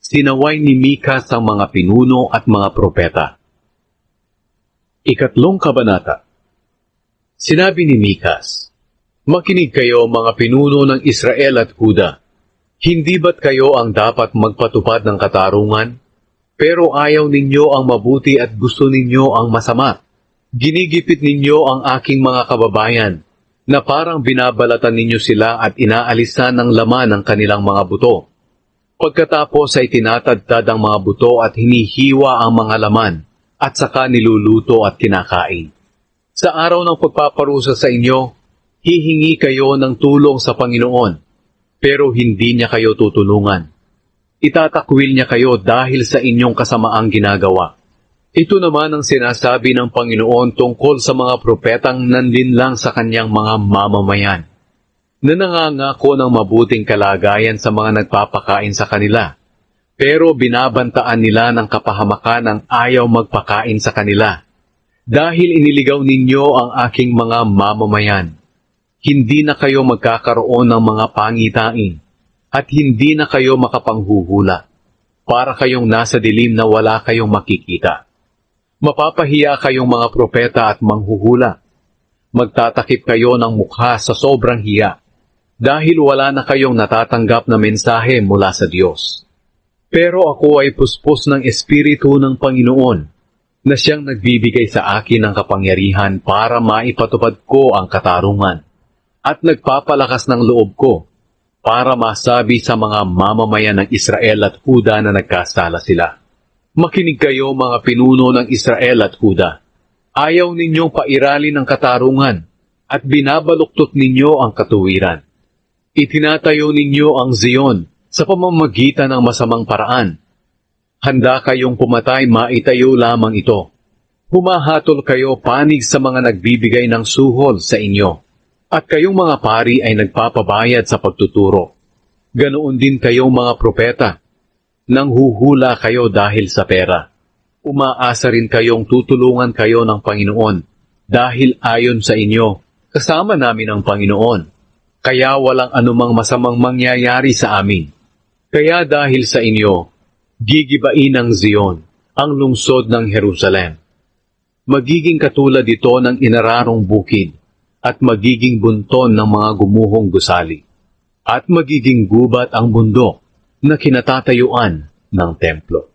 Sinaway ni Mikas ang mga pinuno at mga propeta. Ikatlong kabanata. Sinabi ni Mikas, "Makinig kayo mga pinuno ng Israel at Huda. Hindi ba't kayo ang dapat magpatupad ng katarungan? Pero ayaw ninyo ang mabuti at gusto ninyo ang masama. Ginigipit ninyo ang aking mga kababayan, na parang binabalatan ninyo sila at inaalisan ng laman ng kanilang mga buto. Pagkatapos ay tinatadtad ang mga buto at hinihiwa ang mga laman, at saka niluluto at kinakain. Sa araw ng pagpaparusa sa inyo, hihingi kayo ng tulong sa Panginoon, pero hindi niya kayo tutulungan. Itatakwil niya kayo dahil sa inyong kasamaang ginagawa. Ito naman ang sinasabi ng Panginoon tungkol sa mga propetang nanlinlang sa kanyang mga mamamayan, na nangangako ng mabuting kalagayan sa mga nagpapakain sa kanila, pero binabantaan nila ng kapahamakan ang ayaw magpakain sa kanila. Dahil iniligaw ninyo ang aking mga mamamayan, hindi na kayo magkakaroon ng mga pangitain, at hindi na kayo makapanghuhula, para kayong nasa dilim na wala kayong makikita. Mapapahiya kayong mga propeta at manghuhula. Magtatakip kayo ng mukha sa sobrang hiya, dahil wala na kayong natatanggap na mensahe mula sa Diyos. Pero ako ay puspos ng Espiritu ng Panginoon, na siyang nagbibigay sa akin ng kapangyarihan para maipatupad ko ang katarungan, at nagpapalakas ng loob ko, para masabi sa mga mamamayan ng Israel at Huda na nagkasala sila. Makinig kayo mga pinuno ng Israel at Huda. Ayaw ninyong pairalin ang katarungan, at binabaluktot ninyo ang katuwiran. Itinatayo ninyo ang Zion sa pamamagitan ng masamang paraan. Handa kayong pumatay, maitayo lamang ito. Humahatol kayo panig sa mga nagbibigay ng suhol sa inyo, at kayong mga pari ay nagpapabayad sa pagtuturo. Ganoon din kayong mga propeta. Nanghuhula kayo dahil sa pera. Umaasa rin kayong tutulungan kayo ng Panginoon, dahil ayon sa inyo, kasama namin ang Panginoon. Kaya walang anumang masamang mangyayari sa amin. Kaya dahil sa inyo, gigibain ng Zion, ang lungsod ng Jerusalem. Magiging katulad ito ng inararong bukid, at magiging bunton ng mga gumuhong gusali, at magiging gubat ang bundok na kinatatayuan ng templo.